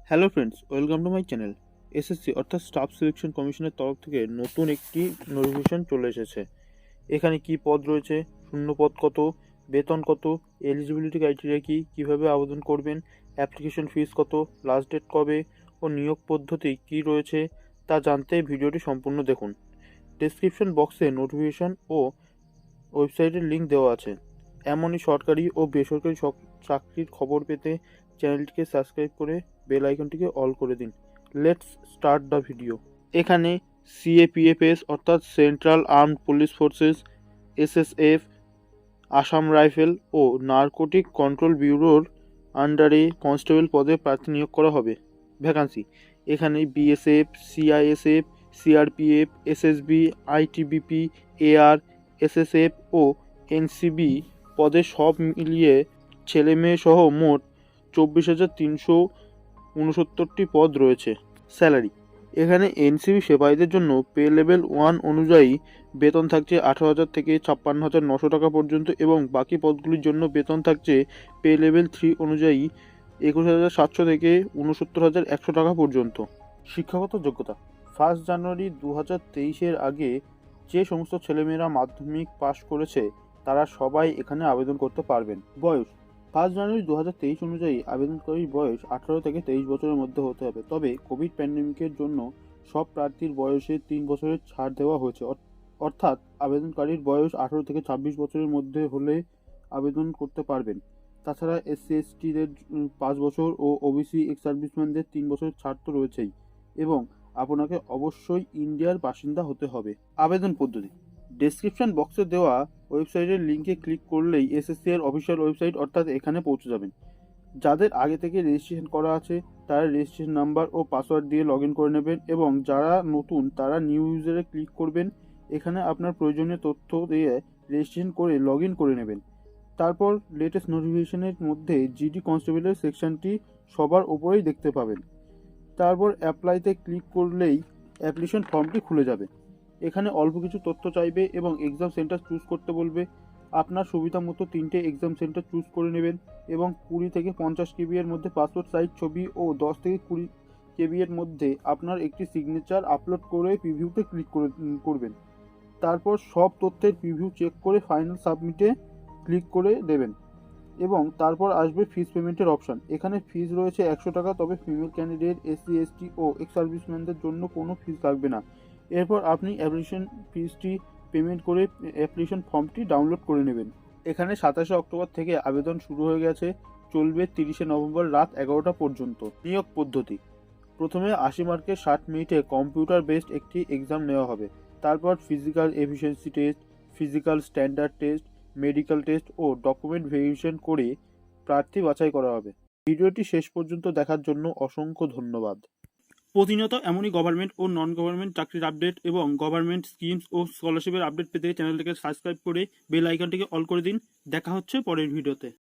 Hello friends, welcome to my channel. SSC অর্থাৎ staff selection কমিশনের তরফ থেকে নতুন একটি নোটিফিকেশন চলে এসেছে। এখানে কি পদ রয়েছে, শূন্য পদ কত, বেতন কত, এলিজিবিলিটি ক্রাইটেরিয়া কী, কীভাবে আবেদন করবেন, অ্যাপ্লিকেশন ফিস কত, লাস্ট ডেট কবে ও নিয়োগ পদ্ধতি কী রয়েছে তা জানতে ভিডিওটি সম্পূর্ণ দেখুন। ডেসক্রিপশন বক্সে নোটিফিকেশন ও ওয়েবসাইটের লিঙ্ক দেওয়া আছে। এমনই সরকারি ও বেসরকারি চাকরির খবর পেতে চ্যানেলটিকে সাবস্ক্রাইব করে বেল আইকনটিকে অল করে দিন। Let's start the video. এখানে CAPFs অর্থাৎ central armed police forces, SSF, Assam rifle ও নার্কোটিক কন্ট্রোল ব্যুরোর আন্ডারে কনস্টেবল পদে প্রার্থী নিয়োগ করা হবে। ভ্যাকান্সি এখানে BSF, CISF, CRPF, SSB, ITBP, AR, SSF ও NCB পদে সব মিলিয়ে ছেলে মেয়ে সহ মোট 24,369টি পদ রয়েছে। স্যালারি এখানে NCB সেবায়ীদের জন্য পে লেভেল 1 অনুযায়ী বেতন থাকছে 18,000 থেকে 56,900 টাকা পর্যন্ত এবং বাকি পদগুলির জন্য বেতন থাকছে পে লেভেল 3 অনুযায়ী 21,700 থেকে 69,100 টাকা পর্যন্ত। শিক্ষাগত যোগ্যতা 1 জানুয়ারি 2023-এর আগে যে সমস্ত ছেলেমেয়েরা মাধ্যমিক পাশ করেছে তারা সবাই এখানে আবেদন করতে পারবেন। বয়স 1 জানুয়ারি 2023 অনুযায়ী আবেদনকারীর বয়স 18 থেকে 23 বছরের মধ্যে হতে হবে। তবে কোভিড প্যান্ডেমিকের জন্য সব প্রার্থীর বয়সে 3 বছরের ছাড় দেওয়া হয়েছে, অর্থাৎ আবেদনকারীর বয়স 18 থেকে 26 বছরের মধ্যে হলে আবেদন করতে পারবেন। তাছাড়া SC/STদের 5 বছর ও OBC এক্স সার্ভিসম্যানদের 3 বছরের ছাড় তো রয়েছেই এবং আপনাকে অবশ্যই ইন্ডিয়ার বাসিন্দা হতে হবে। আবেদন পদ্ধতি ডেসক্রিপশন বক্সে দেওয়া ওয়েবসাইটের লিঙ্কে ক্লিক করলেই SSC এর অফিসিয়াল ওয়েবসাইট অর্থাৎ এখানে পৌঁছে যাবেন। যাদের আগে থেকে রেজিস্ট্রেশন করা আছে তারা রেজিস্ট্রেশন নাম্বার ও পাসওয়ার্ড দিয়ে লগ ইন করে নেবেন এবং যারা নতুন তারা নিউ ইউজারে ক্লিক করবেন। এখানে আপনার প্রয়োজনীয় তথ্য দিয়ে রেজিস্ট্রেশন করে লগ ইন করে নেবেন। তারপর লেটেস্ট নোটিফিকেশনের মধ্যে GD কনস্টেবলের সেকশনটি সবার ওপরেই দেখতে পাবেন। তারপর অ্যাপ্লাইতে ক্লিক করলেই অ্যাপ্লিকেশন ফর্মটি খুলে যাবে। এখানে অল্প কিছু তথ্য চাইবে এবং এক্সাম সেন্টার চুজ করতে বলবে। আপনার সুবিধা মতো 3টে এক্সাম সেন্টার চুজ করে নেবেন এবং 20 থেকে 50 KB এর মধ্যে পাসপোর্ট সাইজ ছবি ও 10 থেকে 20 KB এর মধ্যে আপনার একটি সিগনেচার আপলোড করে প্রিভিউতে ক্লিক করবেন। তারপর সব তথ্যের প্রিভিউ চেক করে ফাইনাল সাবমিটে ক্লিক করে দেবেন এবং তারপর আসবে ফিস পেমেন্টের অপশান। এখানে ফিস রয়েছে 100 টাকা, তবে ফিমেল ক্যান্ডিডেট, SC/ST ও এক্স সার্ভিসম্যানদের জন্য কোনো ফিস লাগবে না। এরপর আপনি অ্যাপ্লিকেশন ফিসটি পেমেন্ট করে অ্যাপ্লিকেশন ফর্মটি ডাউনলোড করে নেবেন। এখানে 27 অক্টোবর থেকে আবেদন শুরু হয়ে গেছে, চলবে 30 নভেম্বর রাত 11টা পর্যন্ত। নিয়োগ পদ্ধতি প্রথমে 80 মার্কের 60 মিনিটে কম্পিউটার বেসড একটি এক্সাম নেওয়া হবে। তারপর physical efficiency test, physical standard test, medical test ও ডকুমেন্ট ভেরিফিকেশন করে প্রার্থী বাছাই করা হবে। ভিডিওটি শেষ পর্যন্ত দেখার জন্য অসংখ্য ধন্যবাদ। প্রতিনিয়ত এমনই গভর্নমেন্ট ও নন গভর্নমেন্ট চাকরির আপডেট এবং গভর্নমেন্ট স্কিমস ও স্কলারশিপের আপডেট পেতে চ্যানেলটিকে সাবস্ক্রাইব করে বেল আইকনটিকে অল করে দিন। দেখা হচ্ছে পরের ভিডিওতে।